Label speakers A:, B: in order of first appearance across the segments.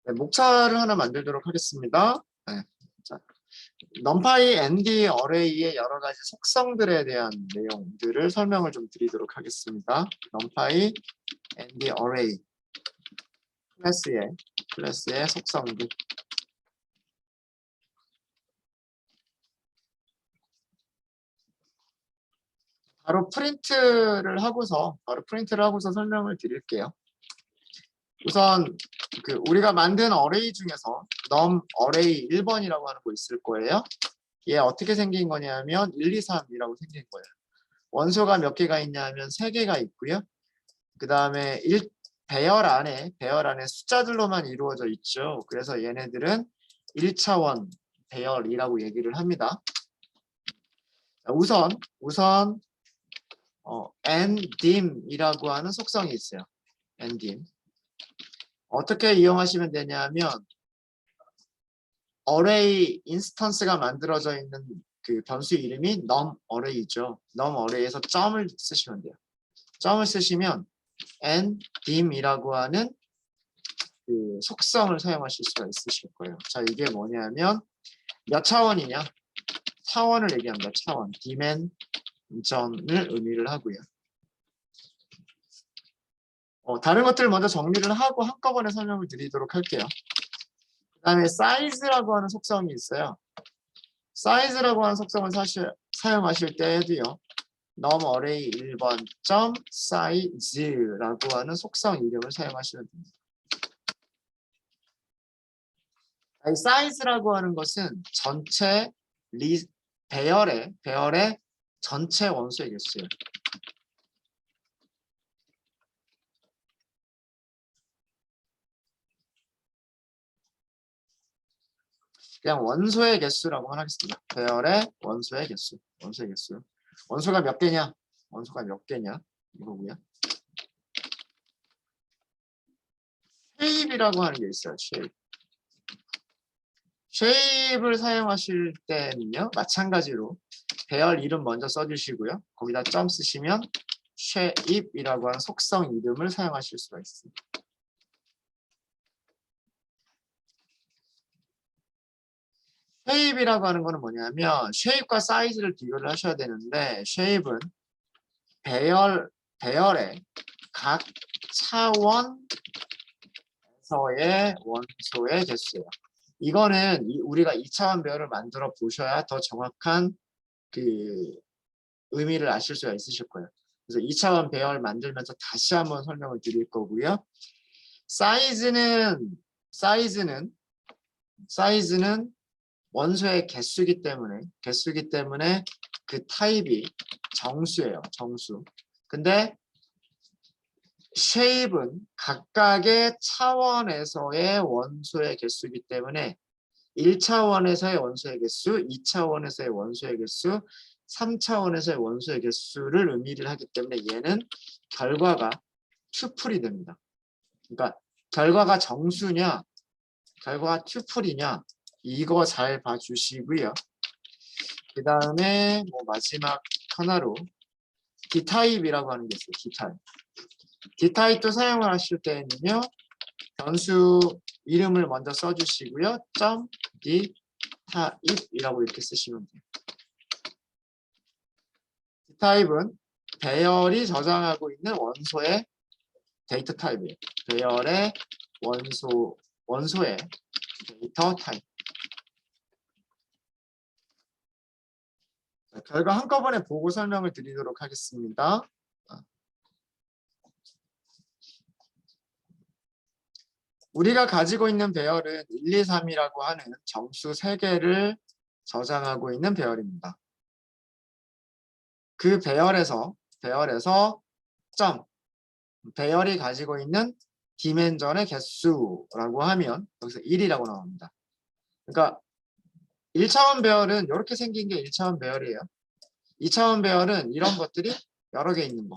A: 네, 목차를 하나 만들도록 하겠습니다. 네. 자, numpy and array의 여러 가지 속성들에 대한 내용들을 설명을 좀 드리도록 하겠습니다. numpy and array 클래스의 속성들. 바로 프린트를 하고서 설명을 드릴게요. 우선 우리가 만든 어레이 중에서 num array 1번이라고 하는 거 있을 거예요. 얘 어떻게 생긴 거냐면 1, 2, 3이라고 생긴 거예요. 원소가 몇 개가 있냐 하면 3개가 있고요. 그 다음에 배열 안에 숫자들로만 이루어져 있죠. 그래서 얘네들은 1차원 배열이라고 얘기를 합니다. 우선 ndim이라고 하는 속성이 있어요. ndim. 어떻게 이용하시면 되냐면 array 인스턴스가 만들어져 있는 그 변수 이름이 num array죠. num array에서 점을 쓰시면 돼요. 점을 쓰시면 ndim이라고 하는 그 속성을 사용하실 수가 있으실 거예요. 자, 이게 뭐냐면 몇 차원이냐? 차원을 얘기합니다. 차원. dimension을 의미를 하고요. 다른 것들을 먼저 정리를 하고 한꺼번에 설명을 드리도록 할게요. 그 다음에 size라고 하는 속성이 있어요. size라고 하는 속성을 사용하실 때에도요. num array 1번 점 size라고 하는 속성 이름을 사용하시면 됩니다. 이 size라고 하는 것은 전체 배열의 전체 원소의 개수예요. 그냥 원소의 개수라고 하겠습니다. 배열의 원소의 개수. 원소가 몇 개냐? 이거고요. shape이라고 하는 게 있어요. shape을 사용하실 때는요. 마찬가지로 배열 이름 먼저 써주시고요. 거기다 점 쓰시면 shape이라고 하는 속성 이름을 사용하실 수가 있습니다. shape이라고 하는 거는 뭐냐면 shape과 size를 비교를 하셔야 되는데 shape은 배열의 각 차원에서의 원소의 개수예요. 이거는 우리가 2차원 배열을 만들어 보셔야 더 정확한 그 의미를 아실 수가 있으실 거예요. 그래서 2차원 배열 만들면서 다시 한번 설명을 드릴 거고요. 사이즈는 원소의 개수이기 때문에 그 타입이 정수예요. 정수. 근데 shape은 각각의 차원에서의 원소의 개수이기 때문에 1차원에서의 원소의 개수, 2차원에서의 원소의 개수, 3차원에서의 원소의 개수를 의미를 하기 때문에 얘는 결과가 튜플이 됩니다. 그러니까 결과가 정수냐, 결과가 튜플이냐 이거 잘 봐주시고요. 그 다음에 마지막 하나로 d타입이라고 하는 게 있어요. d타입. d타입도 사용을 하실 때는요. 변수 이름을 먼저 써주시고요. 점 d타입이라고 이렇게 쓰시면 돼요. d타입은 배열이 저장하고 있는 원소의 데이터 타입이에요. 배열의 원소의 데이터 타입. 자, 결과 한꺼번에 보고 설명을 드리도록 하겠습니다. 우리가 가지고 있는 배열은 1, 2, 3이라고 하는 정수 3개를 저장하고 있는 배열입니다. 그 배열에서 점 배열이 가지고 있는 디멘전의 개수라고 하면 여기서 1이라고 나옵니다. 그러니까 1차원 배열은 이렇게 생긴 게 1차원 배열이에요. 2차원 배열은 이런 것들이 여러 개 있는 거.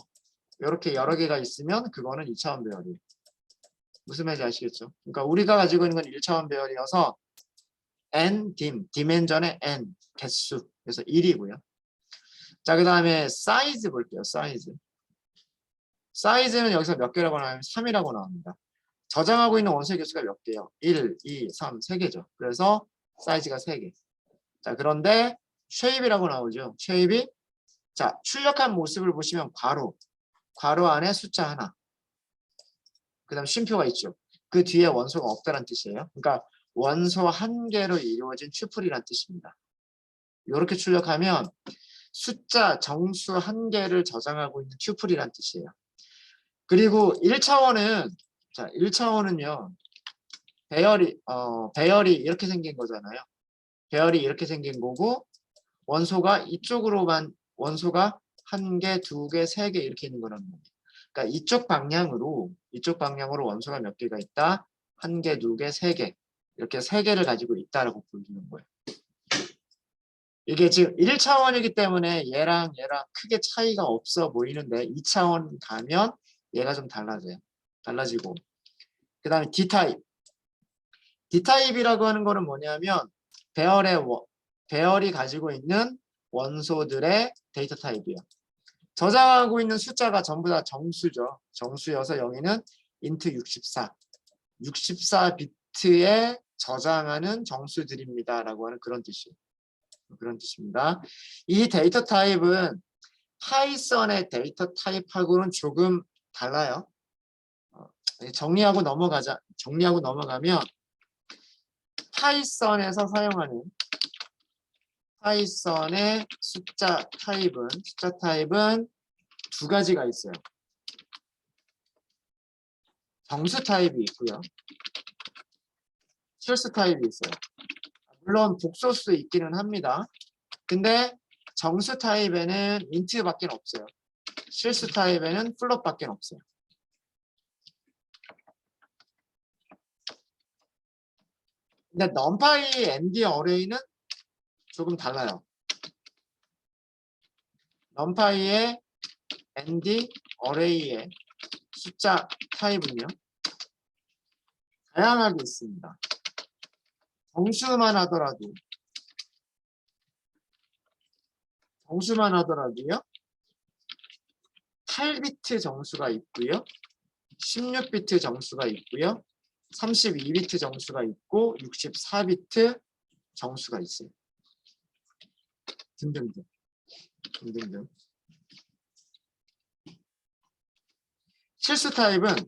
A: 이렇게 여러 개가 있으면 그거는 2차원 배열이에요. 무슨 말인지 아시겠죠? 그러니까 우리가 가지고 있는 건 1차원 배열이어서 디멘전의 n 개수. 그래서 1이고요. 자, 그 다음에 사이즈 볼게요. 사이즈는 여기서 몇 개라고 나오면 3이라고 나옵니다. 저장하고 있는 원소의 개수가 몇 개요? 1, 2, 3, 3개죠. 그래서 사이즈가 3개. 자, 그런데 쉐입이라고 나오죠. 쉐입이 자, 출력한 모습을 보시면 괄호 안에 숫자 하나. 그다음 쉼표가 있죠. 그 뒤에 원소가 없다는 뜻이에요. 그러니까 원소 한 개로 이루어진 튜플이란 뜻입니다. 이렇게 출력하면 숫자 정수 한 개를 저장하고 있는 튜플이란 뜻이에요. 그리고 1차원은 자, 1차원은요. 배열이 이렇게 생긴 거잖아요. 배열이 이렇게 생긴 거고 원소가 이쪽으로만 원소가 한 개, 두 개, 세 개 이렇게 있는 거라는 겁니다. 그러니까 이쪽 방향으로 원소가 몇 개가 있다? 한 개, 두 개, 세 개. 이렇게 세 개를 가지고 있다라고 보여주는 거예요. 이게 지금 1차원이기 때문에 얘랑 크게 차이가 없어 보이는데 2차원 가면 얘가 좀 달라져요. 달라지고. 그 다음에 D타입. D타입이라고 하는 거는 뭐냐면 배열이 가지고 있는 원소들의 데이터 타입이에요. 저장하고 있는 숫자가 전부 다 정수죠. 정수여서 여기는 int 64비트에 저장하는 정수들입니다. 라고 하는 그런 뜻이에요. 그런 뜻입니다. 이 데이터 타입은 파이썬의 데이터 타입하고는 조금 달라요. 정리하고 넘어가면 파이썬의 숫자 타입은 두 가지가 있어요. 정수 타입이 있고요. 실수 타입이 있어요. 물론 복소수 있기는 합니다. 근데 정수 타입에는 int밖에 없어요. 실수 타입에는 플롯밖에 없어요. 근데 numpy ND 어레이는 조금 달라요. numpy의 ND 어레이의 숫자 타입은요. 다양하게 있습니다. 정수만 하더라도요. 8비트 정수가 있고요. 16비트 정수가 있고요. 32비트 정수가 있고 64비트 정수가 있어요. 등등등. 실수 타입에는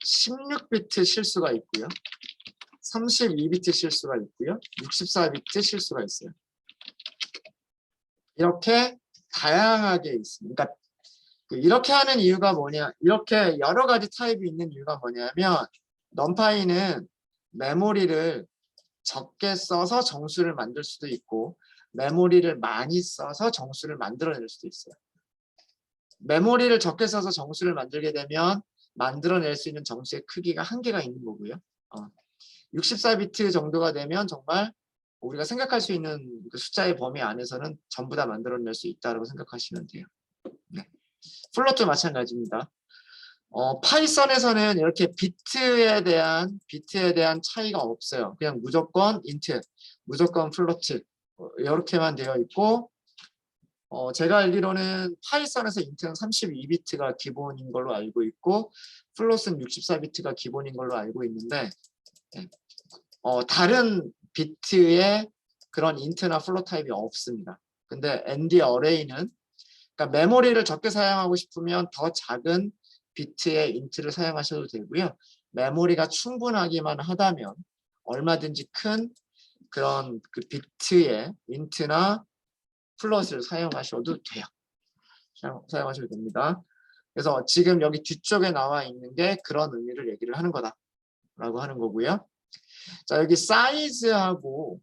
A: 16비트 실수가 있고요. 32비트 실수가 있고요. 64비트 실수가 있어요. 이렇게 다양하게 있습니다. 그러니까 이렇게 하는 이유가 뭐냐? 이렇게 여러 가지 타입이 있는 이유가 뭐냐면 numpy는 메모리를 적게 써서 정수를 만들 수도 있고 메모리를 많이 써서 정수를 만들어낼 수도 있어요. 메모리를 적게 써서 정수를 만들게 되면 만들어낼 수 있는 정수의 크기가 한계가 있는 거고요. 64비트 정도가 되면 정말 우리가 생각할 수 있는 그 숫자의 범위 안에서는 전부 다 만들어낼 수 있다고 생각하시면 돼요. 네. 플롯도 마찬가지입니다. 파이썬에서는 이렇게 비트에 대한 차이가 없어요. 그냥 무조건 int, 무조건 플로트 이렇게만 되어 있고 제가 알기로는 파이썬에서 int는 32비트가 기본인 걸로 알고 있고 플롯은 64비트가 기본인 걸로 알고 있는데 다른 비트에 그런 int나 플롯 타입이 없습니다. 근데 ND 어레이는 그러니까 메모리를 적게 사용하고 싶으면 더 작은 비트의 int를 사용하셔도 되고요. 메모리가 충분하기만 하다면 얼마든지 큰 그런 그 비트의 int나 플롯을 사용하셔도 돼요. 사용하셔도 됩니다. 그래서 지금 여기 뒤쪽에 나와 있는 게 그런 의미를 얘기를 하는 거다라고 하는 거고요. 자, 여기 사이즈하고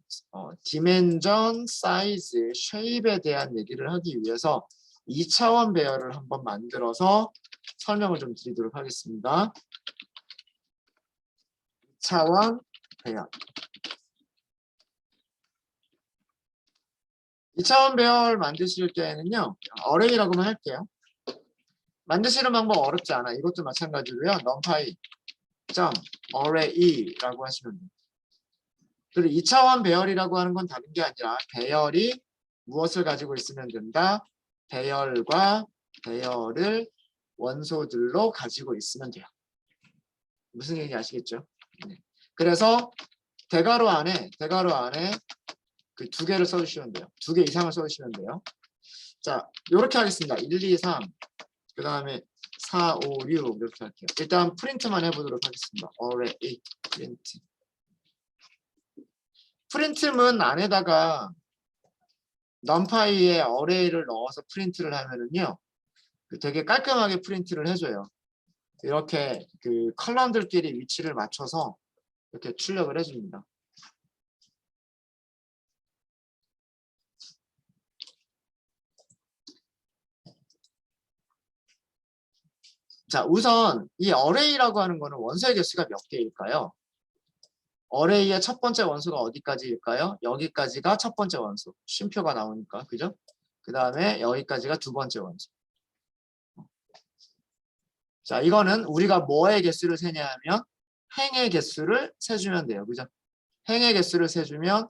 A: 디멘전, 사이즈, 쉐입에 대한 얘기를 하기 위해서 2차원 배열을 한번 만들어서 설명을 좀 드리도록 하겠습니다. 2차원 배열. 2차원 배열 만드실 때는요. 어레이라고만 할게요. 만드시는 방법 어렵지 않아. 이것도 마찬가지로요. numpy.array라고 하시면 돼요. 그리고 2차원 배열이라고 하는 건 다른 게 아니라 배열이 무엇을 가지고 있으면 된다? 배열과 배열을 원소들로 가지고 있으면 돼요. 무슨 얘기인지 아시겠죠? 네. 그래서 대괄호 안에 그 두 개를 써주시면 돼요. 두 개 이상을 써주시면 돼요. 자, 이렇게 하겠습니다. 1, 2, 3, 그 다음에 4, 5, 6 이렇게 할게요. 일단 프린트만 해보도록 하겠습니다. array 프린트. 프린트문 안에다가 numpy에 array를 넣어서 프린트를 하면은요, 되게 깔끔하게 프린트를 해줘요. 이렇게 그 컬럼들끼리 위치를 맞춰서 이렇게 출력을 해줍니다. 자, 우선 이 array라고 하는 거는 원소의 개수가 몇 개일까요? array의 첫 번째 원소가 어디까지일까요? 여기까지가 첫 번째 원소. 쉼표가 나오니까, 그죠? 그 다음에 여기까지가 두 번째 원소. 자, 이거는 우리가 뭐의 개수를 세냐 하면 행의 개수를 세주면 돼요. 그죠? 행의 개수를 세주면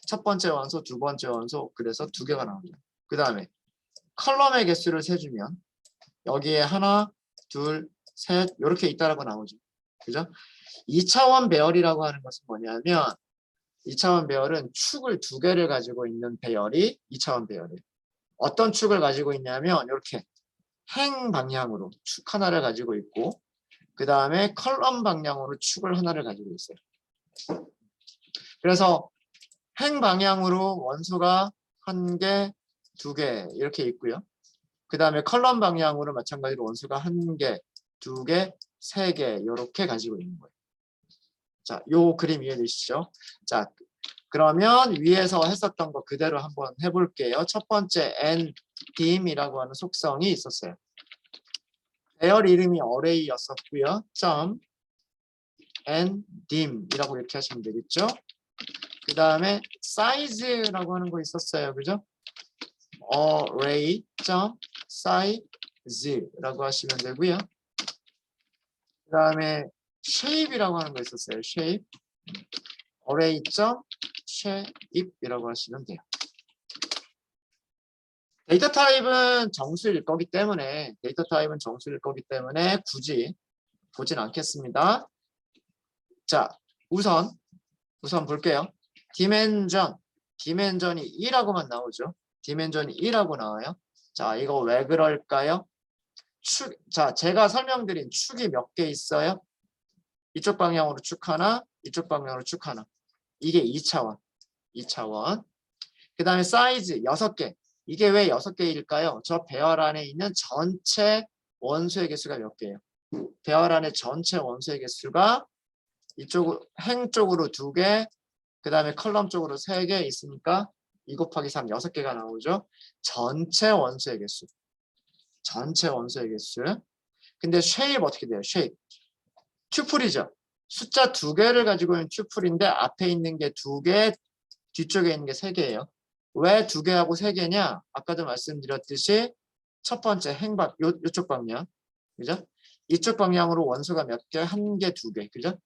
A: 첫 번째 원소, 두 번째 원소, 그래서 두 개가 나옵니다. 그 다음에 컬럼의 개수를 세주면 여기에 하나, 둘, 셋 이렇게 있다라고 나오죠. 그죠? 2차원 배열이라고 하는 것은 뭐냐면 2차원 배열은 축을 두 개를 가지고 있는 배열이 2차원 배열이에요. 어떤 축을 가지고 있냐면 이렇게 행 방향으로 축 하나를 가지고 있고 그 다음에 컬럼 방향으로 축을 하나를 가지고 있어요. 그래서 행 방향으로 원소가 한 개, 두 개 이렇게 있고요. 그 다음에 컬럼 방향으로 마찬가지로 원소가 한 개, 두 개, 세 개 이렇게 가지고 있는 거예요. 자, 요 그림 이해되시죠? 자, 그러면 위에서 했었던 거 그대로 한번 해볼게요. 첫 번째 nDim이라고 하는 속성이 있었어요. 배열 이름이 array였었고요. nDim이라고 이렇게 하시면 되겠죠? 그 다음에 size라고 하는 거 있었어요. 그죠? array.size라고 하시면 되고요. 그 다음에 shape이라고 하는 거 있었어요. shape. array.shape이라고 하시면 돼요. 데이터 타입은 정수일 거기 때문에 굳이 보진 않겠습니다. 자, 우선 볼게요. 디멘전이 2라고만 나오죠. 디멘전이 2라고 나와요. 자, 이거 왜 그럴까요? 자, 제가 설명드린 축이 몇 개 있어요? 이쪽 방향으로 축 하나, 이쪽 방향으로 축 하나. 이게 2차원. 그 다음에 사이즈 6개. 이게 왜 6개일까요? 저 배열 안에 있는 전체 원소의 개수가 몇 개예요? 배열 안에 전체 원소의 개수가 이쪽 행 쪽으로 2개, 그 다음에 컬럼 쪽으로 3개 있으니까 2 곱하기 3, 6개가 나오죠. 전체 원소의 개수. 근데 쉐입 어떻게 돼요? 쉐입. 튜플이죠. 숫자 2개를 가지고 있는 튜플인데 앞에 있는 게 2개, 뒤쪽에 있는 게 3개예요. 왜 2개하고 3개냐? 아까도 말씀드렸듯이 첫 번째 행방, 요쪽 방향. 그죠? 이쪽 방향으로 원소가 몇 개? 1개, 2개. 그죠?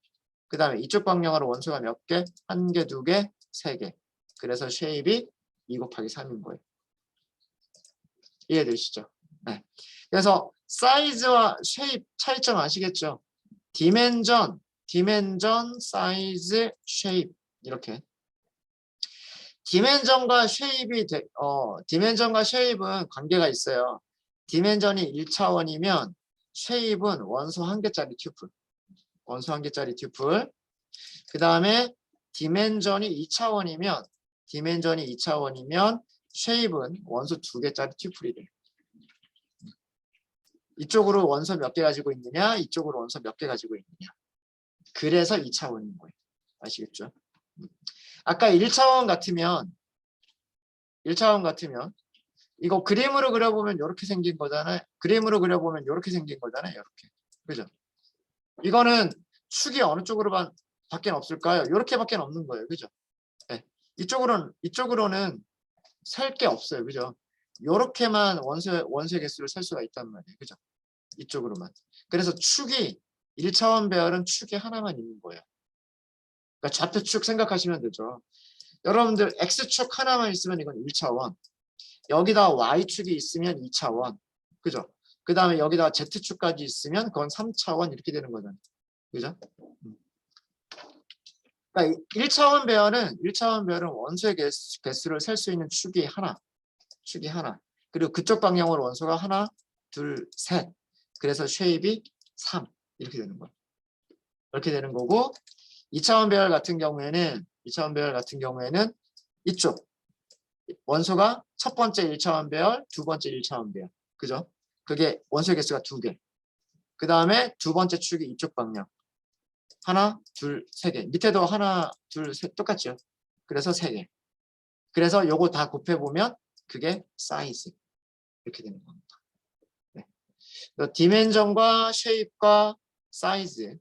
A: 그 다음에 이쪽 방향으로 원소가 몇 개? 1개, 2개, 3개. 그래서 쉐입이 2 곱하기 3인 거예요. 이해되시죠? 네. 그래서 사이즈와 쉐입 차이점 아시겠죠? 디멘전, 사이즈, 쉐입 이렇게. 디멘전과 쉐입은 관계가 있어요. 디멘전이 1차원이면 쉐입은 원소 1개짜리 튜플. 그 다음에 디멘전이 2차원이면 쉐입은 원소 2개짜리 튜플이 돼요. 이쪽으로 원소 몇 개 가지고 있느냐, 이쪽으로 원소 몇 개 가지고 있느냐. 그래서 2차원인 거예요. 아시겠죠? 아까 1차원 같으면 이거 그림으로 그려보면 이렇게 생긴 거잖아요. 이렇게. 그죠? 이거는 축이 어느 쪽으로 밖에 없을까요? 이렇게밖에 없는 거예요. 그죠? 네. 이쪽으로는 셀 게 없어요. 그죠? 이렇게만 원소의 개수를 셀 수가 있단 말이에요. 그죠? 이쪽으로만. 그래서 축이 1차원 배열은 축이 하나만 있는 거예요. 그러니까 좌표축 생각하시면 되죠. 여러분들 X축 하나만 있으면 이건 1차원. 여기다 Y축이 있으면 2차원. 그죠? 그 다음에 여기다가 Z축까지 있으면 그건 3차원 이렇게 되는 거잖아요. 그죠? 그러니까 1차원 배열은 원소의 개수를 셀 수 있는 축이 하나. 그리고 그쪽 방향으로 원소가 하나, 둘, 셋. 그래서 쉐입이 3 이렇게 되는 거예요. 이렇게 되는 거고 2차원 배열 같은 경우에는 이쪽 원소가 첫 번째 1차원 배열, 두 번째 1차원 배열. 그죠? 그게 원소의 개수가 2개. 그 다음에 두 번째 축이 이쪽 방향. 하나, 둘, 세 개. 밑에도 하나, 둘, 셋 똑같죠? 그래서 3개. 그래서 요거 다 곱해보면 그게 사이즈. 이렇게 되는 겁니다. 네. 디멘전과 쉐입과 사이즈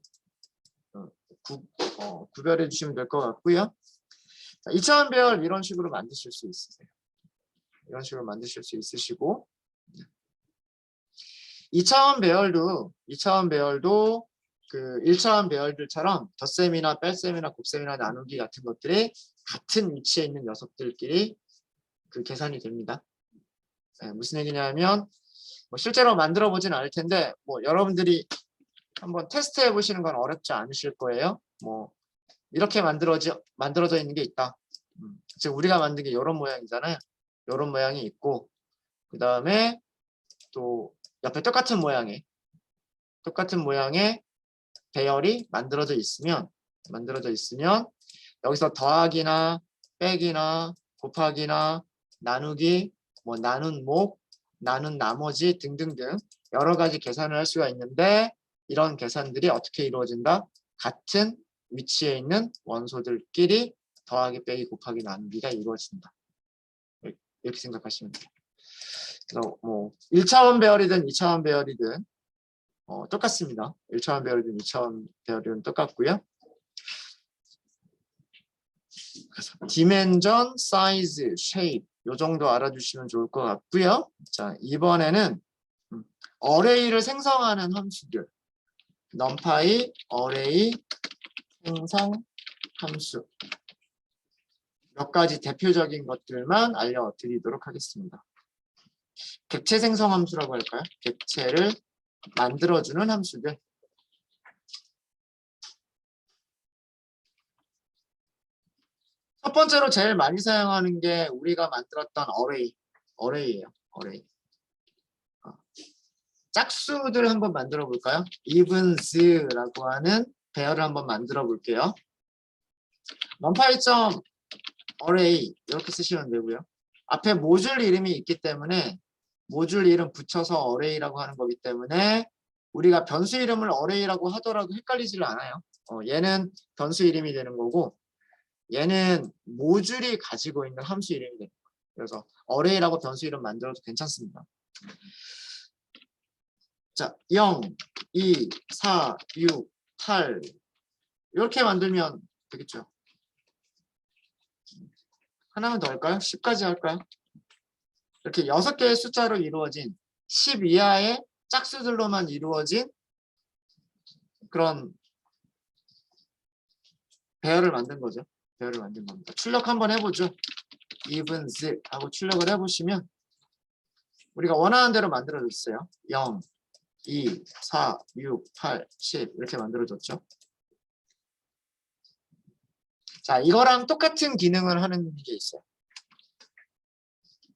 A: 구별해 주시면 될 것 같고요. 자, 2차원 배열 이런 식으로 만드실 수 있으세요. 이런 식으로 만드실 수 있으시고 2차원 배열도 그 1차원 배열들처럼 덧셈이나 뺄셈이나 곱셈이나 나누기 같은 것들이 같은 위치에 있는 녀석들끼리 그 계산이 됩니다. 네, 무슨 얘기냐면 뭐 실제로 만들어 보진 않을 텐데 뭐 여러분들이 한번 테스트해 보시는 건 어렵지 않으실 거예요. 뭐 이렇게 만들어져 있는 게 있다. 지금 우리가 만든 게 이런 모양이잖아요. 이런 모양이 있고 그 다음에 또 옆에 똑같은 모양의 배열이 만들어져 있으면 여기서 더하기나 빼기나 곱하기나 나누기 뭐 나눈 목 나눈 나머지 등등등 여러 가지 계산을 할 수가 있는데 이런 계산들이 어떻게 이루어진다? 같은 위치에 있는 원소들끼리 더하기 빼기 곱하기 나누기가 이루어진다. 이렇게 생각하시면 돼요. 그래서 뭐 1차원 배열이든 2차원 배열이든 똑같습니다. 1차원 배열이든 2차원 배열이든 똑같고요. 그래서 디멘전, 사이즈, 쉐입 요 정도 알아주시면 좋을 것 같고요. 자, 이번에는 어레이를 생성하는 함수들 numpy 어레이 생성 함수 몇 가지 대표적인 것들만 알려드리도록 하겠습니다. 객체 생성 함수라고 할까요? 객체를 만들어주는 함수들. 첫 번째로 제일 많이 사용하는 게 우리가 만들었던 어레이예요. 어레이. 짝수들 한번 만들어 볼까요? evens라고 하는 배열을 한번 만들어 볼게요. numpy.array 이렇게 쓰시면 되고요. 앞에 모듈 이름이 있기 때문에 모듈 이름 붙여서 어레이라고 하는 거기 때문에 우리가 변수 이름을 어레이라고 하더라도 헷갈리지를 않아요. 얘는 변수 이름이 되는 거고 얘는 모듈이 가지고 있는 함수 이름이 되는 거예요. 그래서 어레이라고 변수 이름 만들어도 괜찮습니다. 자, 0, 2, 4, 6, 8 이렇게 만들면 되겠죠. 하나만 더 할까요? 10까지 할까요? 이렇게 6개의 숫자로 이루어진 10 이하의 짝수들로만 이루어진 그런 배열을 만든 거죠. 배열을 만든 겁니다. 출력 한번 해보죠. evens 하고 출력을 해보시면 우리가 원하는 대로 만들어졌어요. 0, 2, 4, 6, 8, 10 이렇게 만들어졌죠. 자, 이거랑 똑같은 기능을 하는 게 있어요.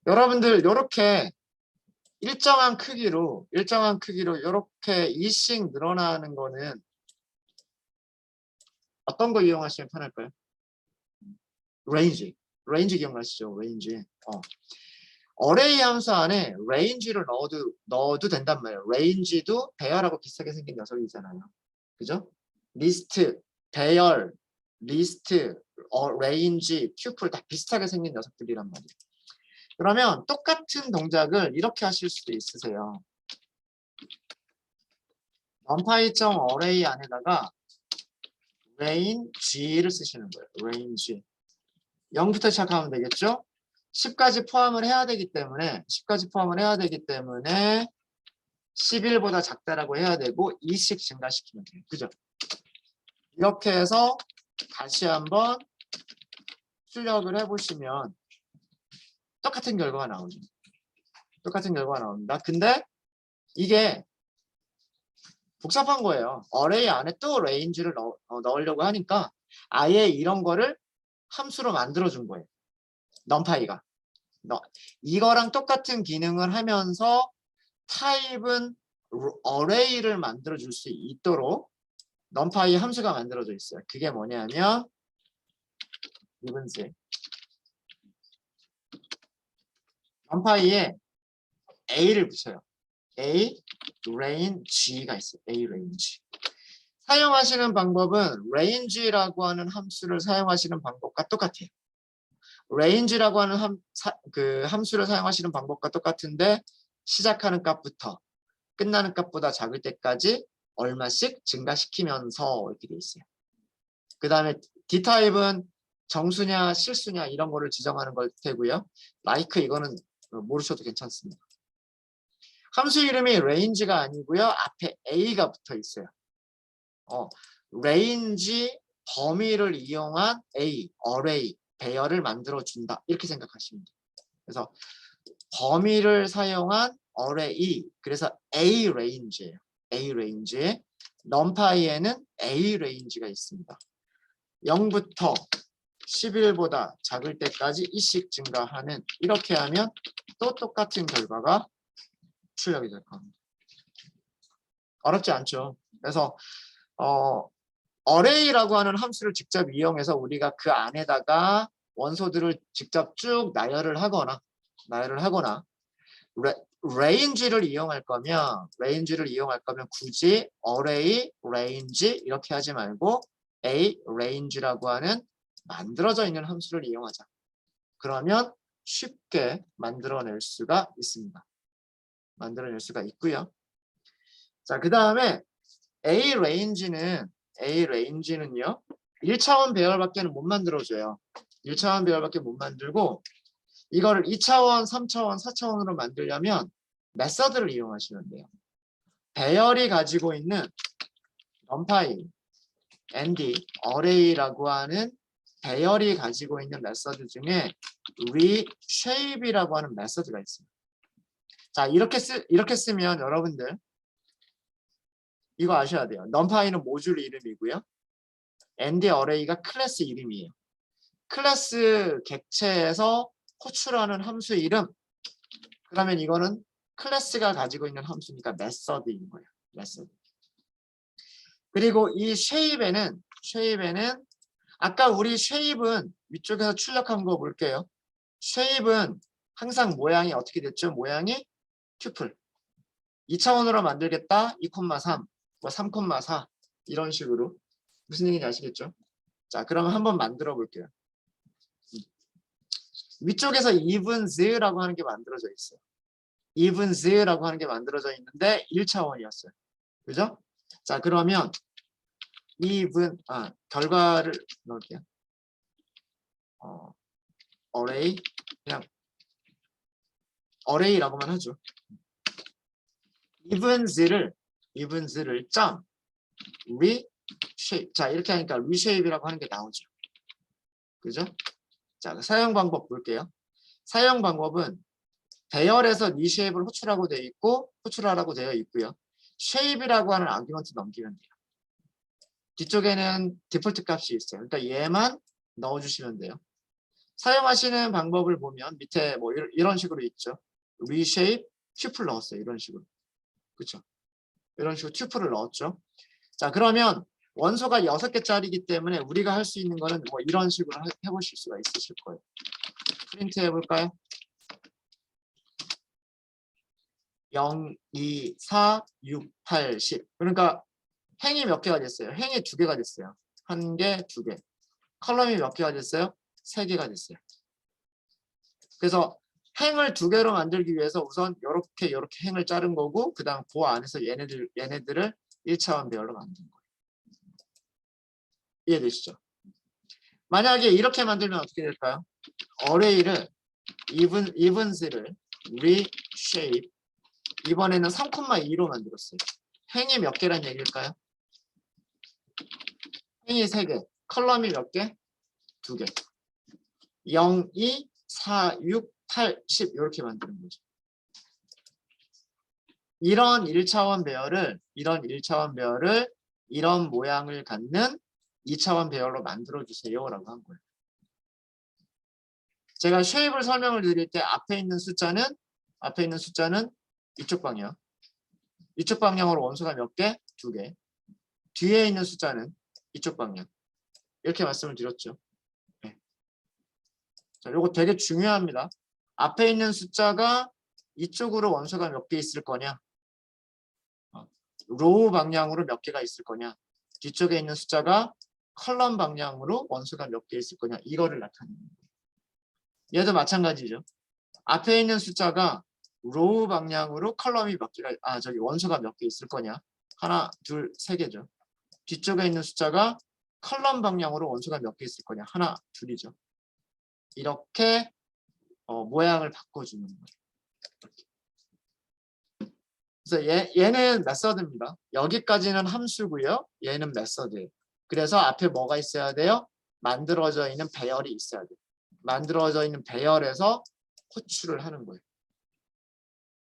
A: 여러분들 이렇게 일정한 크기로 이렇게 2씩 늘어나는 거는 어떤 거 이용하시면 편할까요? 레인지 기억나시죠? 레인지. 어레이 함수 안에 레인지를 넣어도 된단 말이에요. 레인지도 배열하고 비슷하게 생긴 녀석이잖아요. 그죠? 리스트, 배열, 리스트, 레인지, 튜플 다 비슷하게 생긴 녀석들이란 말이에요. 그러면 똑같은 동작을 이렇게 하실 수도 있으세요. numpy.array 안에다가 range를 쓰시는 거예요. range. 0부터 시작하면 되겠죠? 10까지 포함을 해야 되기 때문에 11보다 작다라고 해야 되고 2씩 증가시키면 돼요. 그죠? 이렇게 해서 다시 한번 출력을 해보시면 똑같은 결과가 나오죠. 똑같은 결과가 나옵니다. 근데 이게 복잡한 거예요. 어레이 안에 또 레인지를 넣으려고 하니까 아예 이런 거를 함수로 만들어준 거예요. numPy가. 이거랑 똑같은 기능을 하면서 타입은 어레이를 만들어줄 수 있도록 numpy 함수가 만들어져 있어요. 그게 뭐냐면 이분스 numpy에 a를 붙여요. a range가 있어요. a range. 사용하시는 방법은 range라고 하는 함수를 사용하시는 방법과 똑같아요. range라고 하는 함수를 사용하시는 방법과 똑같은데 시작하는 값부터 끝나는 값보다 작을 때까지 얼마씩 증가시키면서 이렇게 돼 있어요. 그 다음에 d타입은 정수냐 실수냐 이런 거를 지정하는 걸 테고요. like 이거는 모르셔도 괜찮습니다. 함수 이름이 range가 아니고요. 앞에 a가 붙어 있어요. range 범위를 이용한 a, array, 배열을 만들어준다. 이렇게 생각하시면 돼요. 그래서 범위를 사용한 array, 그래서 a range예요. a range에 numpy에는 a range가 있습니다. 0부터 11보다 작을 때까지 1씩 증가하는 이렇게 하면 또 똑같은 결과가 출력이 될 겁니다. 어렵지 않죠. 그래서 array라고 하는 함수를 직접 이용해서 우리가 그 안에다가 원소들을 직접 쭉 나열을 하거나 range를 이용할 거면 굳이 array range 이렇게 하지 말고 a range라고 하는 만들어져 있는 함수를 이용하자. 그러면 쉽게 만들어낼 수가 있습니다. 만들어낼 수가 있고요. 자, 그 다음에 a range는요 1차원 배열밖에 못 만들어줘요. 1차원 배열밖에 못 만들고 이거를 2차원, 3차원, 4차원으로 만들려면 메서드를 이용하시면 돼요. 배열이 가지고 있는 numpy, and, array라고 하는 배열이 가지고 있는 메서드 중에 reshape이라고 하는 메서드가 있습니다. 자, 이렇게 쓰면 여러분들 이거 아셔야 돼요. numpy는 모듈 이름이고요. and array가 클래스 이름이에요. 클래스 객체에서 호출하는 함수 이름. 그러면 이거는 클래스가 가지고 있는 함수니까 메서드인 거예요. 메서드. 그리고 이 shape에는 아까 우리 shape은 위쪽에서 출력한 거 볼게요. shape은 항상 모양이 어떻게 됐죠? 모양이 튜플. 2차원으로 만들겠다. 2,3, 3,4 이런 식으로. 무슨 얘기인지 아시겠죠? 자, 그러면 한번 만들어 볼게요. 위쪽에서 evens라고 하는 게 만들어져 있어요. evens라고 하는 게 만들어져 있는데 1차원이었어요. 그죠? 자, 그러면 결과를 넣을게요. array 그냥 array라고만 하죠. evens를 점 reshape. 자, 이렇게 하니까 reshape이라고 하는 게 나오죠. 그죠? 자, 사용 방법 볼게요. 사용 방법은 배열에서 reshape를 호출하라고 되어 있고요. shape이라고 하는 아규먼트 넘기면 돼요. 뒤쪽에는 디폴트 값이 있어요. 그러니까 얘만 넣어주시면 돼요. 사용하시는 방법을 보면 밑에 뭐 이런 식으로 있죠. reshape, 튜플 넣었어요. 이런 식으로. 그렇죠? 이런 식으로 튜플을 넣었죠. 자, 그러면 원소가 6개짜리이기 때문에 우리가 할 수 있는 거는 뭐 이런 식으로 해보실 수가 있으실 거예요. 프린트 해볼까요? 0, 2, 4, 6, 8, 10. 그러니까 행이 몇 개가 됐어요? 행이 2개가 됐어요. 1개, 2개. 컬럼이 몇 개가 됐어요? 3개가 됐어요. 그래서 행을 2개로 만들기 위해서 우선 이렇게 행을 자른 거고 그 다음 그 안에서 얘네들을 1차원 배열로 만든 거예요. 이해되시죠? 만약에 이렇게 만들면 어떻게 될까요? array를 evens를 reshape 이번에는 3,2로 만들었어요. 행이 몇 개란 얘기일까요? 행이 3개. 컬럼이 몇 개? 2개. 0, 2, 4, 6, 8, 10 이렇게 만드는 거죠. 이런 1차원 배열을 이런 모양을 갖는 2차원 배열로 만들어 주세요라고 한 거예요. 제가 쉐입을 설명을 드릴 때 앞에 있는 숫자는 이쪽 방향. 이쪽 방향으로 원소가 몇 개? 2개. 뒤에 있는 숫자는 이쪽 방향. 이렇게 말씀을 드렸죠. 네. 자, 요거 되게 중요합니다. 앞에 있는 숫자가 이쪽으로 원소가 몇 개 있을 거냐? 로우 방향으로 몇 개가 있을 거냐? 뒤쪽에 있는 숫자가 컬럼 방향으로 원소가 몇 개 있을 거냐? 이거를 나타내는 거예요. 얘도 마찬가지죠. 앞에 있는 숫자가 로우 방향으로 컬럼이 몇 개가 원소가 몇 개 있을 거냐? 하나, 둘, 세 개죠. 뒤쪽에 있는 숫자가 컬럼 방향으로 원소가 몇 개 있을 거냐? 하나, 둘이죠. 이렇게 모양을 바꿔주는 거예요. 그래서 얘는 메서드입니다. 여기까지는 함수고요. 얘는 메서드예요. 그래서 앞에 뭐가 있어야 돼요? 만들어져 있는 배열이 있어야 돼요. 만들어져 있는 배열에서 호출을 하는 거예요.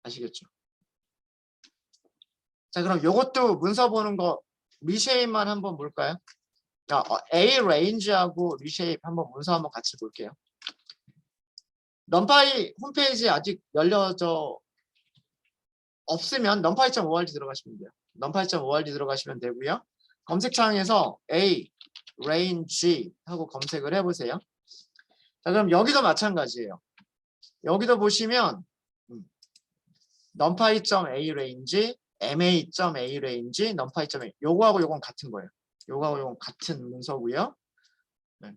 A: 아시겠죠? 자, 그럼 요것도 문서 보는 거 리쉐입만 한번 볼까요? 자, A 레인지하고 리쉐입 한번 문서 한번 같이 볼게요. 넘파이 홈페이지 아직 열려져 없으면 numpy.org 들어가시면 돼요. numpy.org 들어가시면 되고요. 검색창에서 A, range 하고 검색을 해보세요. 자, 그럼 여기도 마찬가지예요. 여기도 보시면 numpy.a range, ma.a range, numpy.a 요거하고 요건 같은 거예요. 요거하고 요건 같은 문서고요. 네.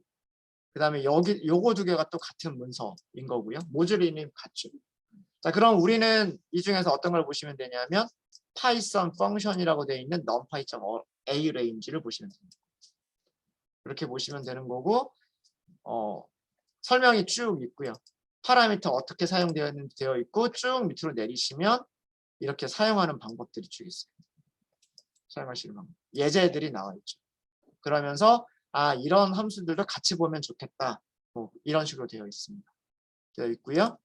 A: 그 다음에 요거 두 개가 또 같은 문서인 거고요. 모듈 이름이 같죠. 자, 그럼 우리는 이 중에서 어떤 걸 보시면 되냐면 Python 펑션이라고 되어 있는 numpy.a range를 보시면 됩니다. 이렇게 보시면 되는 거고 설명이 쭉 있고요. 파라미터 어떻게 사용되었는지 되어 있고 쭉 밑으로 내리시면 이렇게 사용하는 방법들이 쭉 있어요. 사용하시는 방법. 예제들이 나와 있죠. 그러면서 이런 함수들도 같이 보면 좋겠다. 뭐 이런 식으로 되어 있습니다. 되어 있고요.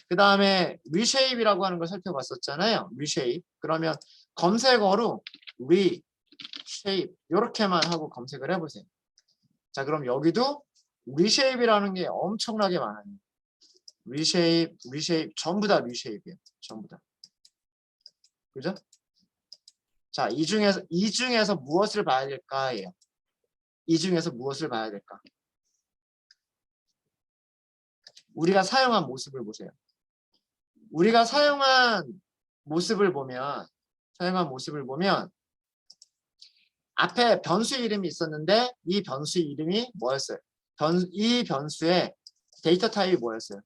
A: 그 다음에 reshape이라고 하는 걸 살펴봤었잖아요. reshape. 그러면 검색어로 reshape 이렇게만 하고 검색을 해보세요. 자, 그럼 여기도 reshape이라는 게 엄청나게 많아요. reshape 전부 다 reshape이에요. 전부 다. 그죠? 자, 이 중에서 무엇을 봐야 될까예요. 이 중에서 무엇을 봐야 될까? 우리가 사용한 모습을 보세요. 우리가 사용한 모습을 보면 앞에 변수 이름이 있었는데 이 변수 이름이 뭐였어요? 이 변수의 데이터 타입이 뭐였어요?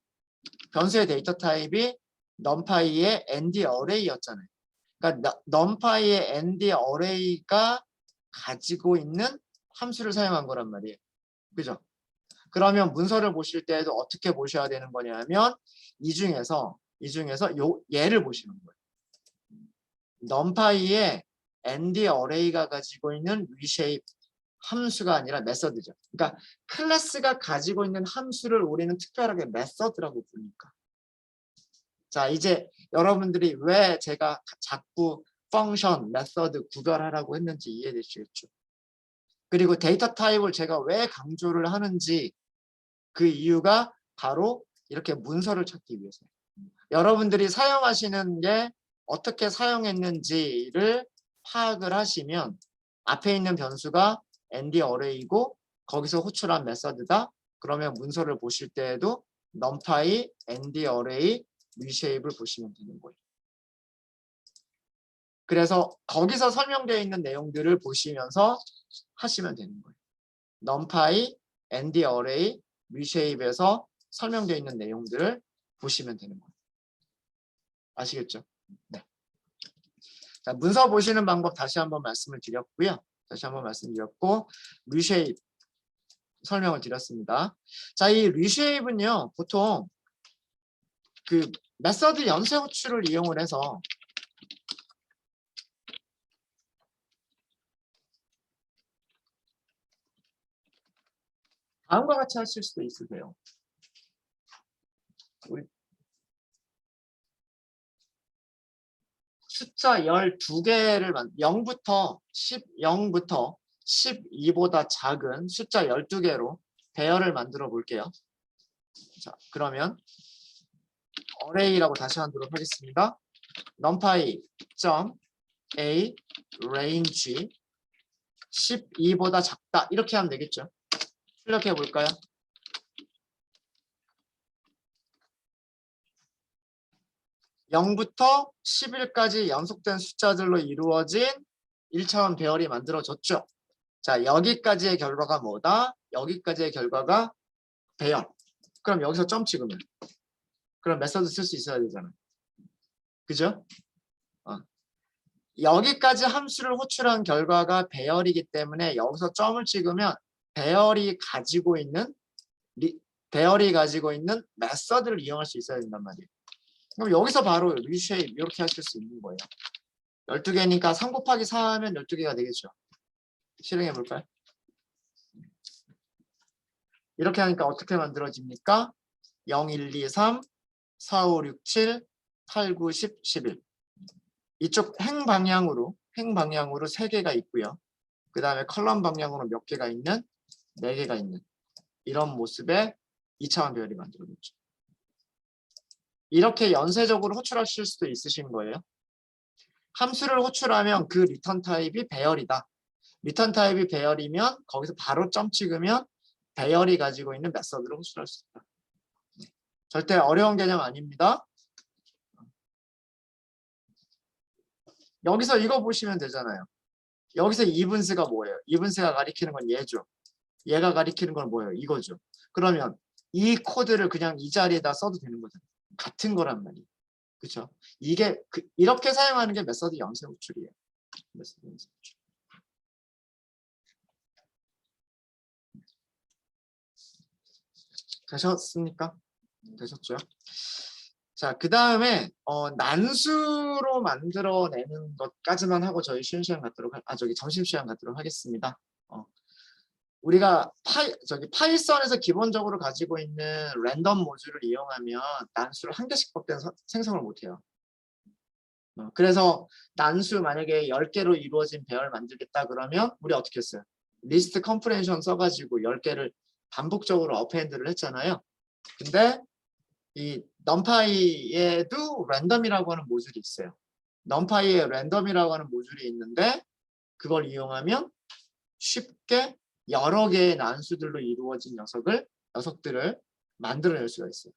A: 변수의 데이터 타입이 numpy의 ND array였잖아요. 그러니까 numpy의 ND array가 가지고 있는 함수를 사용한 거란 말이에요. 그죠? 그러면 문서를 보실 때도 어떻게 보셔야 되는 거냐면 이 중에서 얘를 보시는 거예요. numpy의 ND array가 가지고 있는 reshape 함수가 아니라 메서드죠. 그러니까 클래스가 가지고 있는 함수를 우리는 특별하게 메서드라고 부르니까. 자, 이제 여러분들이 왜 제가 자꾸 펑션, 메서드 구별하라고 했는지 이해되시겠죠? 그리고 데이터 타입을 제가 왜 강조를 하는지 그 이유가 바로 이렇게 문서를 찾기 위해서예요. 여러분들이 사용하시는 게 어떻게 사용했는지를 파악을 하시면 앞에 있는 변수가 ND array이고 거기서 호출한 메서드다. 그러면 문서를 보실 때에도 numpy ND array reshape을 보시면 되는 거예요. 그래서 거기서 설명되어 있는 내용들을 보시면서 하시면 되는 거예요. numpy ND array reshape에서 설명되어 있는 내용들을 보시면 되는 거예요. 아시겠죠? 네. 자, 문서 보시는 방법 다시 한번 말씀을 드렸고요. reshape 설명을 드렸습니다. 자, 이 reshape은요, 보통 그 메서드 연쇄 호출을 이용을 해서 다음과 같이 하실 수도 있으세요. 숫자 12개를 0부터 12보다 작은 숫자 12개로 배열을 만들어 볼게요. 자, 그러면 array라고 다시 하도록 하겠습니다. numpy a range 12보다 작다 이렇게 하면 되겠죠. 출력해 볼까요? (0부터 11까지) 연속된 숫자들로 이루어진 1차원 배열이 만들어졌죠. 자, 여기까지의 결과가 뭐다? 여기까지의 결과가 배열. 그럼 여기서 점 찍으면 그럼 메서드 쓸 수 있어야 되잖아요. 그죠? 여기까지 함수를 호출한 결과가 배열이기 때문에 여기서 점을 찍으면 배열이 가지고 있는 메서드를 이용할 수 있어야 된단 말이에요. 그럼 여기서 바로 reshape 이렇게 하실 수 있는 거예요. 12개니까 3 곱하기 4 하면 12개가 되겠죠. 실행해 볼까요? 이렇게 하니까 어떻게 만들어집니까? 0, 1, 2, 3, 4, 5, 6, 7, 8, 9, 10, 11. 이쪽 행방향으로 3개가 있고요. 그 다음에 컬럼 방향으로 몇 개가 있는? 4개가 있는 이런 모습의 2차원 배열이 만들어졌죠. 이렇게 연쇄적으로 호출하실 수도 있으신 거예요. 함수를 호출하면 그 리턴 타입이 배열이다. 리턴 타입이 배열이면 거기서 바로 점 찍으면 배열이 가지고 있는 메서드를 호출할 수 있다. 절대 어려운 개념 아닙니다. 여기서 이거 보시면 되잖아요. 여기서 이분스가 뭐예요? 이분스가 가리키는 건 얘죠. 얘가 가리키는 건 뭐예요? 이거죠. 그러면 이 코드를 그냥 이 자리에다 써도 되는 거잖아요. 같은 거란 말이에요. 그렇죠? 이게 이렇게 사용하는 게 메서드 연쇄 호출이에요. 메서드 연쇄 호출. 되셨습니까? 되셨죠? 자, 그 다음에 난수로 만들어내는 것까지만 하고 저희 쉬는 시간 갖도록 점심 시간 갖도록 하겠습니다. 우리가 파이썬에서 기본적으로 가지고 있는 랜덤 모듈을 이용하면 난수를 한 개씩밖에 생성을 못해요. 그래서 난수 만약에 10개로 이루어진 배열 만들겠다 그러면 우리 어떻게 했어요? 리스트 컴프레hen션 써가지고 10개를 반복적으로 어펜드를 했잖아요. 근데 이 numpy에도 랜덤이라고 하는 모듈이 있어요. numpy에 랜덤이라고 하는 모듈이 있는데 그걸 이용하면 쉽게 여러 개의 난수들로 이루어진 녀석들을 만들어낼 수가 있어요.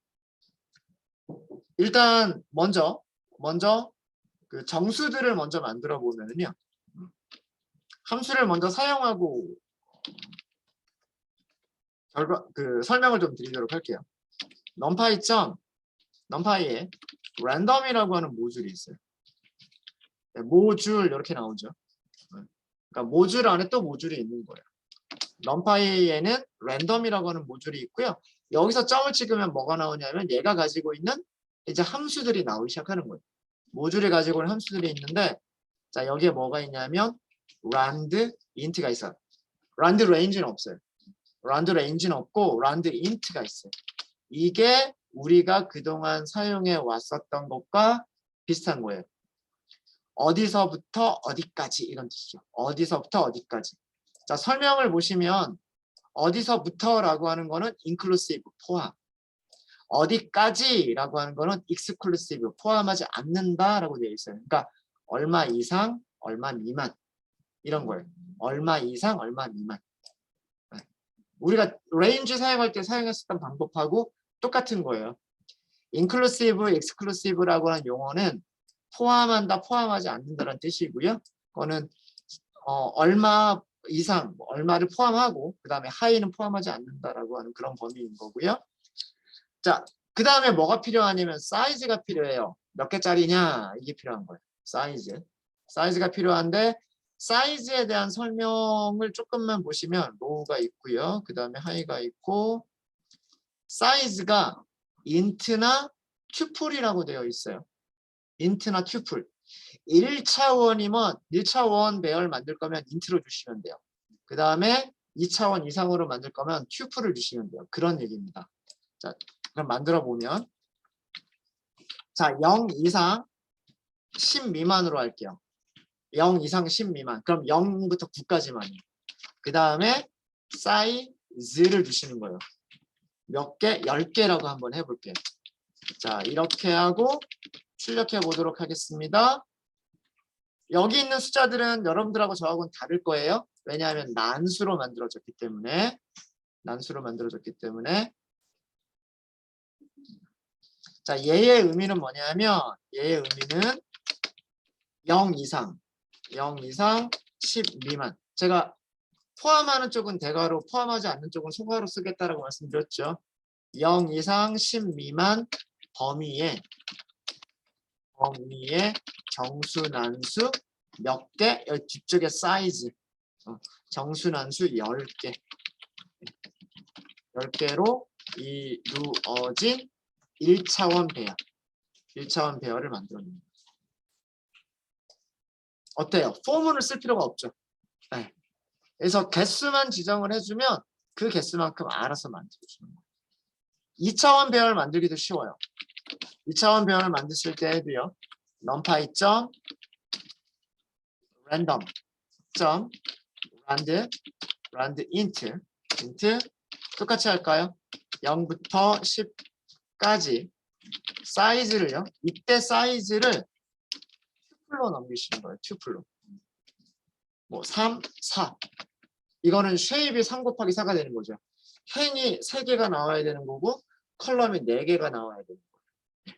A: 일단 먼저 그 정수들을 먼저 만들어 보면은요. 함수를 먼저 사용하고 설명을 좀 드리도록 할게요. numpy에 랜덤이라고 하는 모듈이 있어요. 모듈 이렇게 나오죠. 그러니까 모듈 안에 또 모듈이 있는 거예요. numpy에는 랜덤이라고 하는 모듈이 있고요. 여기서 점을 찍으면 뭐가 나오냐면 얘가 가지고 있는 이제 함수들이 나오기 시작하는 거예요. 모듈이 가지고 있는 함수들이 있는데 자 여기에 뭐가 있냐면 rand int가 있어요. rand range는 없어요. rand range는 없고 rand int가 있어요. 이게 우리가 그동안 사용해 왔었던 것과 비슷한 거예요. 어디서부터 어디까지 이런 뜻이죠. 어디서부터 어디까지. 자 설명을 보시면 어디서부터라고 하는 거는 inclusive 포함. 어디까지라고 하는 거는 exclusive 포함하지 않는다라고 되어 있어요. 그러니까 얼마 이상, 얼마 미만 이런 거예요. 얼마 이상, 얼마 미만. 우리가 range 사용할 때 사용했었던 방법하고 똑같은 거예요. inclusive, exclusive라고 하는 용어는 포함한다, 포함하지 않는다는 뜻이고요. 그거는 얼마 이상, 얼마를 포함하고 그 다음에 하이는 포함하지 않는다라고 하는 그런 범위인 거고요. 자, 그 다음에 뭐가 필요하냐면 사이즈가 필요해요. 몇 개짜리냐 이게 필요한 거예요. 사이즈가 필요한데 사이즈에 대한 설명을 조금만 보시면 로우가 있고요. 그 다음에 하이가 있고 사이즈가 int나 튜플이라고 되어 있어요. int나 튜플. 1차원이면 1차원 배열 만들 거면 int로 주시면 돼요. 그 다음에 2차원 이상으로 만들 거면 튜플을 주시면 돼요. 그런 얘기입니다. 자, 그럼 만들어 보면 자, 0 이상 10 미만으로 할게요. 0 이상 10 미만. 그럼 0부터 9까지만이에요. 그 다음에 사이즈를 주시는 거예요. 몇 개? 10개라고 한번 해볼게요. 자, 이렇게 하고 출력해 보도록 하겠습니다. 여기 있는 숫자들은 여러분들하고 저하고는 다를 거예요. 왜냐하면 난수로 만들어졌기 때문에. 자, 얘의 의미는 뭐냐면 얘의 의미는 0 이상 10 미만. 제가 포함하는 쪽은 대괄호, 포함하지 않는 쪽은 소괄호 쓰겠다라고 말씀드렸죠. 0 이상 10 미만 범위에 정수, 난수 몇 개? 여기 뒤쪽에 사이즈. 정수, 난수 10개. 10개로 이루어진 1차원 배열. 1차원 배열을 만들어냅니다. 어때요? 포문을 쓸 필요가 없죠. 네. 그래서 개수만 지정을 해주면 그 개수만큼 알아서 만들어주는 거예요. 2차원 배열 만들기도 쉬워요. 2차원 배열을 만드실 때에도요. numpy 점 random 점 rand int 똑같이 할까요? 0부터 10까지 사이즈를요. 이때 사이즈를 튜플로 넘기시는 거예요. 튜플로. 뭐 3, 4. 이거는 쉐입이 3 곱하기 4가 되는 거죠. 행이 3개가 나와야 되는 거고 컬럼이 4개가 나와야 되는 거예요.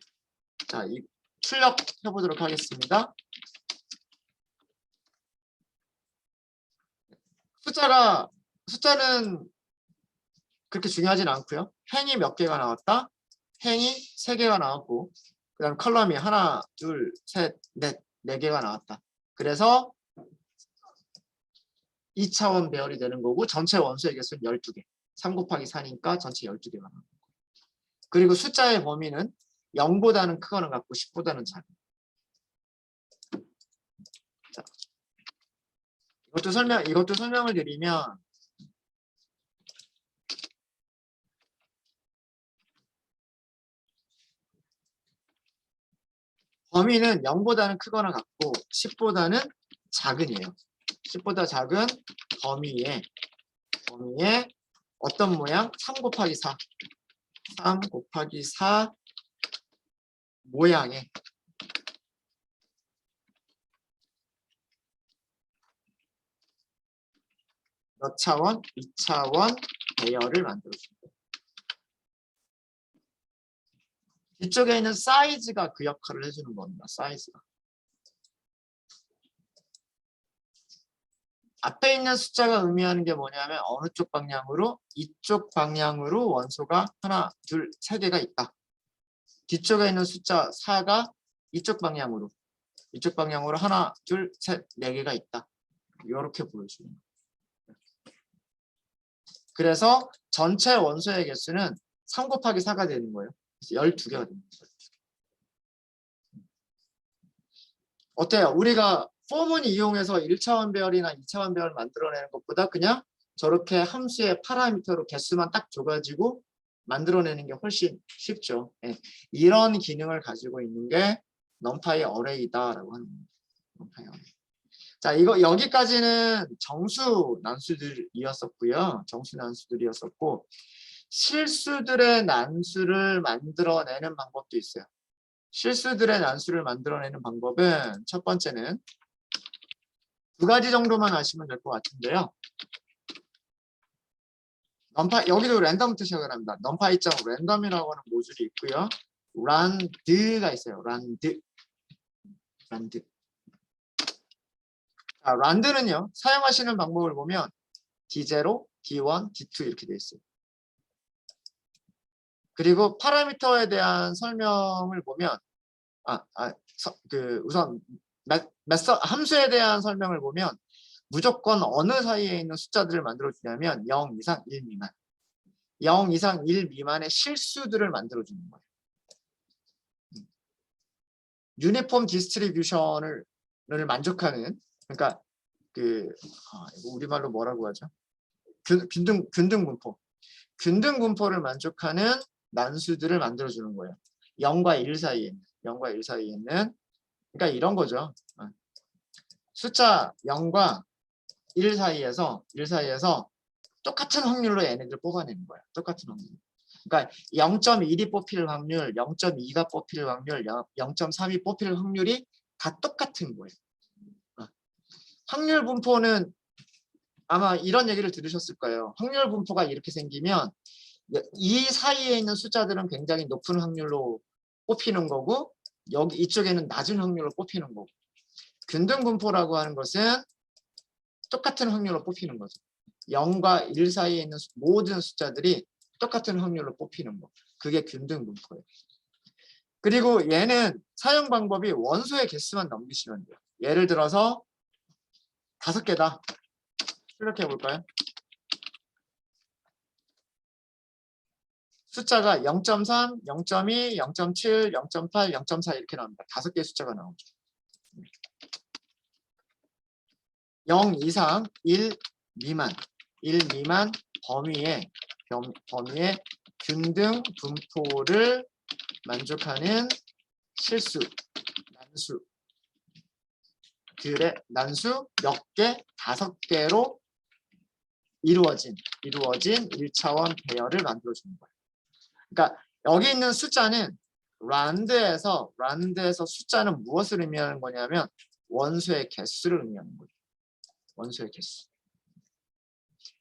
A: 자, 이 출력해 보도록 하겠습니다. 숫자는 그렇게 중요하진 않고요. 행이 몇 개가 나왔다? 행이 3개가 나왔고 그 다음 컬럼이 하나, 둘, 셋, 넷, 4개가 나왔다. 그래서 2차원 배열이 되는 거고 전체 원소의 개수는 12개. 3 곱하기 4니까 전체 12개가 나옵니다. 그리고 숫자의 범위는 0보다는 크거나 같고 10보다는 작은. 자, 이것도 설명을 드리면 범위는 0보다는 크거나 같고 10보다는 작은이에요. 10보다 작은 범위에 어떤 모양? 3 곱하기 4. 3 곱하기 4 모양의 몇 차원? 2차원 배열을 만들어줍니다. 뒤쪽에 있는 사이즈가 그 역할을 해주는 겁니다. 사이즈가. 앞에 있는 숫자가 의미하는 게 뭐냐면 어느 쪽 방향으로? 이쪽 방향으로 원소가 하나, 둘, 3개가 있다. 뒤쪽에 있는 숫자 4가 이쪽 방향으로 하나, 둘, 셋, 4개가 있다. 이렇게 보여주는 거예요. 그래서 전체 원소의 개수는 3 곱하기 4가 되는 거예요. 그래서 12개가 됩니다. 어때요? 우리가 폼을 이용해서 1차원 배열이나 2차원 배열을 만들어내는 것보다 그냥 저렇게 함수의 파라미터로 개수만 딱 줘가지고 만들어내는 게 훨씬 쉽죠. 네. 이런 기능을 가지고 있는 게 numpy array다라고 하는 겁니다. numpy array. 자, 이거 여기까지는 정수 난수들이었었고요. 정수 난수들이었었고 실수들의 난수를 만들어내는 방법도 있어요. 실수들의 난수를 만들어내는 방법은 첫 번째는 2가지 정도만 아시면 될 것 같은데요. 여기도 랜덤부터 시작을 합니다. numpy.random이라고 하는 모듈이 있고요. rand가 있어요. rand. 자, rand는요. 사용하시는 방법을 보면 D0, D1, D2 이렇게 되어 있어요. 그리고 파라미터에 대한 설명을 보면 우선 함수에 대한 설명을 보면 무조건 어느 사이에 있는 숫자들을 만들어주냐면 0 이상 1 미만 0 이상 1 미만의 실수들을 만들어주는 거예요. 유니폼 디스트리뷰션을 만족하는 그러니까 우리말로 뭐라고 하죠? 균등 분포를 만족하는 난수들을 만들어주는 거예요. 0과 1 사이에 있는 그러니까 이런 거죠. 숫자 0과 1 사이에서 똑같은 확률로 얘네들 뽑아내는 거야. 똑같은 확률. 그러니까 0.1이 뽑힐 확률, 0.2가 뽑힐 확률, 0.3이 뽑힐 확률이 다 똑같은 거예요. 확률 분포는 아마 이런 얘기를 들으셨을 거예요. 확률 분포가 이렇게 생기면 이 사이에 있는 숫자들은 굉장히 높은 확률로 뽑히는 거고 여기 이쪽에는 낮은 확률로 뽑히는 거고 균등 분포라고 하는 것은 똑같은 확률로 뽑히는 거죠. 0과 1 사이에 있는 모든 숫자들이 똑같은 확률로 뽑히는 거. 그게 균등 분포예요. 그리고 얘는 사용 방법이 원소의 개수만 넘기시면 돼요. 예를 들어서 5개다. 출력해 볼까요? 숫자가 0.3, 0.2, 0.7, 0.8, 0.4 이렇게 나옵니다. 5개의 숫자가 나오죠. 0 이상 1 미만, 1 미만 범위의 균등 분포를 만족하는 실수, 난수 몇 개, 5개로 이루어진 1차원 배열을 만들어주는 거예요. 그러니까 여기 있는 숫자는 란드에서 숫자는 무엇을 의미하는 거냐면 원소의 개수를 의미하는 거예요. 원소의 개수.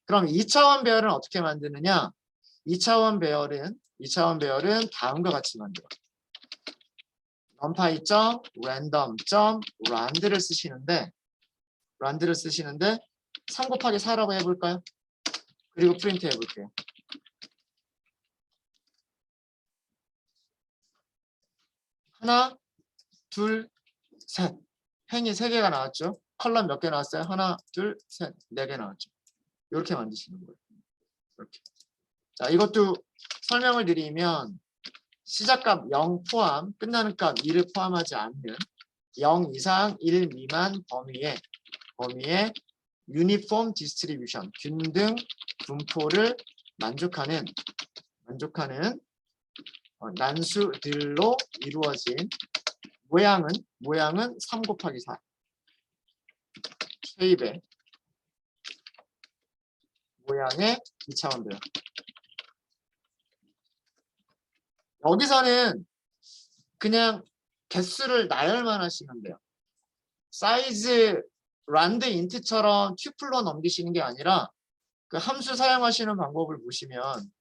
A: 그럼 2차원 배열은 어떻게 만드느냐? 2차원 배열은 다음과 같이 만들어요. numpy random rand를 쓰시는데 3 곱하기 4라고 해볼까요? 그리고 프린트 해볼게요. 하나, 둘, 셋. 행이 3개가 나왔죠. 컬럼 몇 개 나왔어요? 하나, 둘, 셋, 4개 나왔죠. 이렇게 만드시는 거예요. 이렇게. 자, 이것도 설명을 드리면 시작값 0 포함, 끝나는 값 2를 포함하지 않는 0 이상 1 미만 범위의 유니폼 디스트리뷰션, 균등 분포를 만족하는 난수들로 이루어진 모양은 3 곱하기 4 쉐입의 모양의 2차원 배열. 여기서는 그냥 개수를 나열만 하시면 돼요. 사이즈 란드 인트처럼 튜플로 넘기시는 게 아니라 그 함수 사용하시는 방법을 보시면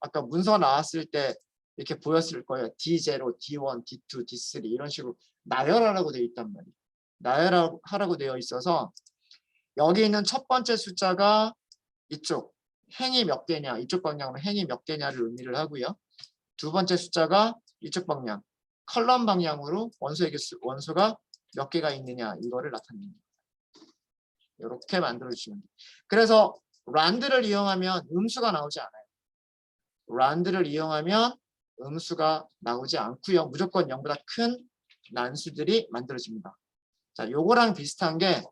A: 아까 문서 나왔을 때 이렇게 보였을 거예요. D0, D1, D2, D3 이런 식으로 나열하라고 되어 있단 말이에요. 나열하라고 되어 있어서 여기 있는 첫 번째 숫자가 이쪽 행이 몇 개냐, 이쪽 방향으로 행이 몇 개냐를 의미를 하고요. 두 번째 숫자가 이쪽 방향, 컬럼 방향으로 원소가 몇 개가 있느냐 이거를 나타냅니다. 이렇게 만들어주시면 돼요. 그래서 란드를 이용하면 음수가 나오지 않아요. 란드를 이용하면 음수가 나오지 않고요. 무조건 0보다 큰 난수들이 만들어집니다. 자, 이거랑 비슷한 게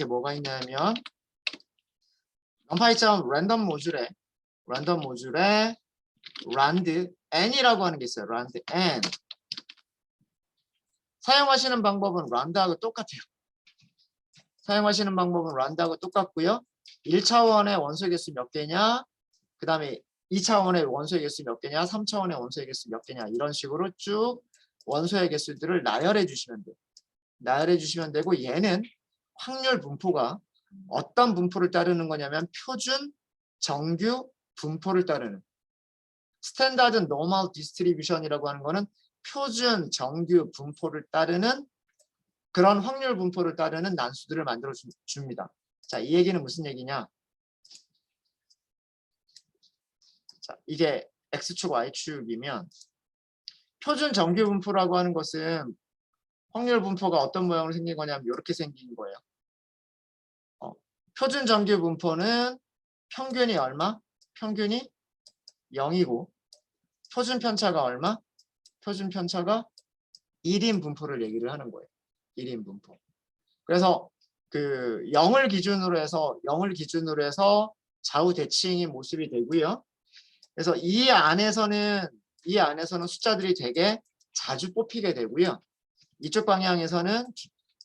A: 뭐가 있냐면 numpy 랜덤 모듈에 rand n이라고 하는 게 있어요. rand n. 사용하시는 방법은 rand하고 똑같아요. 사용하시는 방법은 rand하고 똑같고요. 1차원의 원소의 개수 몇 개냐, 그 다음에 2차원의 원소의 개수 몇 개냐, 3차원의 원소의 개수 몇 개냐 이런 식으로 쭉 원소의 개수들을 나열해 주시면 돼요. 나열해 주시면 되고 얘는 확률 분포가 어떤 분포를 따르는 거냐면 표준 정규 분포를 따르는 스탠다드 노멀 디스트리뷰션이라고 하는 거는 표준 정규 분포를 따르는 그런 확률 분포를 따르는 난수들을 만들어 줍니다. 자, 이 얘기는 무슨 얘기냐? 자, 이게 X축, Y축이면 표준 정규 분포라고 하는 것은 확률 분포가 어떤 모양으로 생긴 거냐면 이렇게 생긴 거예요. 표준 정규 분포는 평균이 얼마? 평균이 0이고 표준 편차가 얼마? 표준 편차가 1인 분포를 얘기를 하는 거예요. 1인 분포. 그래서 그 0을 기준으로 해서 좌우 대칭인 모습이 되고요. 그래서 이 안에서는 이 안에서는 숫자들이 되게 자주 뽑히게 되고요. 이쪽 방향에서는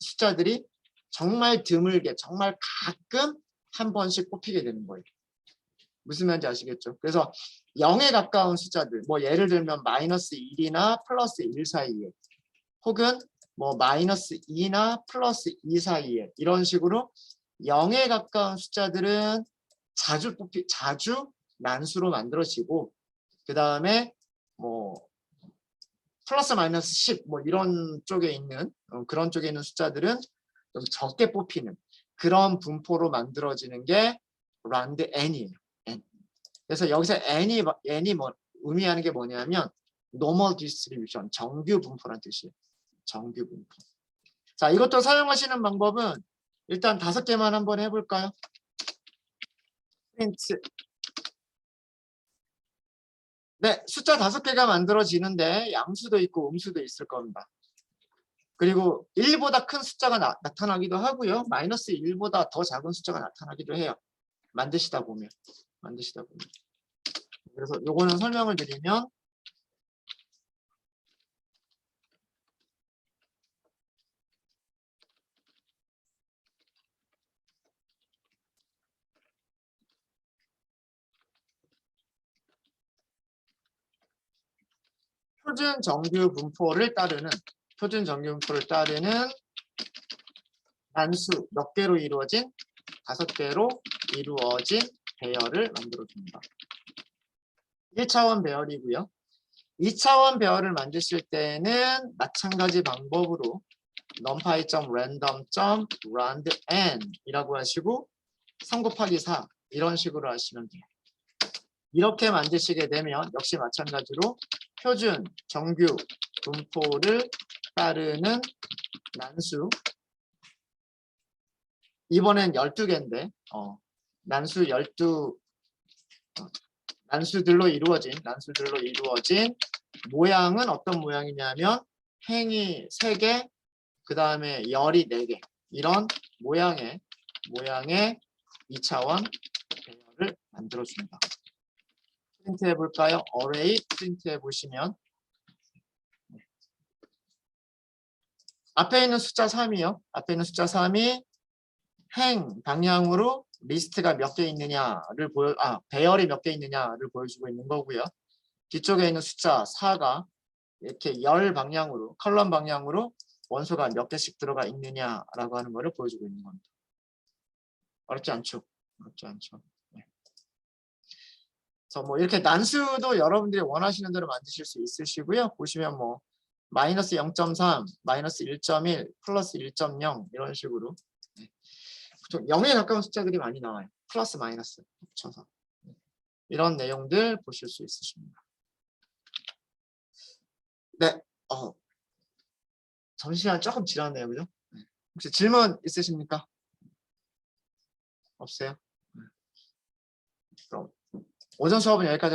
A: 숫자들이 정말 드물게, 정말 가끔 한 번씩 뽑히게 되는 거예요. 무슨 말인지 아시겠죠? 그래서 0에 가까운 숫자들, 뭐 예를 들면 마이너스 1이나 플러스 1 사이에, 혹은 뭐 마이너스 2나 플러스 2 사이에, 이런 식으로 0에 가까운 숫자들은 자주 난수로 만들어지고, 그 다음에 뭐 플러스 마이너스 10 뭐 이런 쪽에 있는 그런 쪽에 있는 숫자들은 좀 적게 뽑히는 그런 분포로 만들어지는 게 란드 n이에요. n. 그래서 여기서 n이 뭐 의미하는 게 뭐냐면 normal distribution, 정규 분포란 뜻이에요. 정규 분포. 자, 이것도 사용하시는 방법은 일단 5개만 한번 해볼까요? 프린트. 네, 숫자 5개가 만들어지는데 양수도 있고 음수도 있을 겁니다. 그리고 1보다 큰 숫자가 나타나기도 하고요. 마이너스 1보다 더 작은 숫자가 나타나기도 해요. 만드시다 보면. 그래서 요거는 설명을 드리면 표준 정규 분포를 따르는 난수 몇 개로 이루어진 5개로 이루어진 배열을 만들어줍니다. 1차원 배열이고요. 2차원 배열을 만드실 때는 마찬가지 방법으로 numpy.random.randn 이라고 하시고 3 곱하기 4 이런 식으로 하시면 돼요. 이렇게 만드시게 되면 역시 마찬가지로 표준 정규 분포를 따르는 난수, 이번엔 12개인데 난수들로 이루어진 모양은 어떤 모양이냐면 행이 3개, 그 다음에 열이 4개, 이런 모양의 2차원 배열을 만들어줍니다. 프린트 해볼까요? array 프린트 해보시면 앞에 있는 숫자 3이요. 앞에 있는 숫자 3이 행 방향으로 리스트가 몇 개 있느냐를 배열이 몇 개 있느냐를 보여주고 있는 거고요. 뒤쪽에 있는 숫자 4가 이렇게 열 방향으로, 컬럼 방향으로 원소가 몇 개씩 들어가 있느냐라고 하는 것을 보여주고 있는 겁니다. 어렵지 않죠? 네. 그래서 뭐 이렇게 난수도 여러분들이 원하시는 대로 만드실 수 있으시고요. 보시면 뭐 마이너스 0.3, 마이너스 1.1, 플러스 1.0 이런 식으로 0에 가까운 숫자들이 많이 나와요. 플러스 마이너스 붙여서 이런 내용들 보실 수 있으십니다. 네, 점심시간 조금 지났네요, 그죠? 혹시 질문 있으십니까? 없어요? 그럼 오전 수업은 여기까지 하도록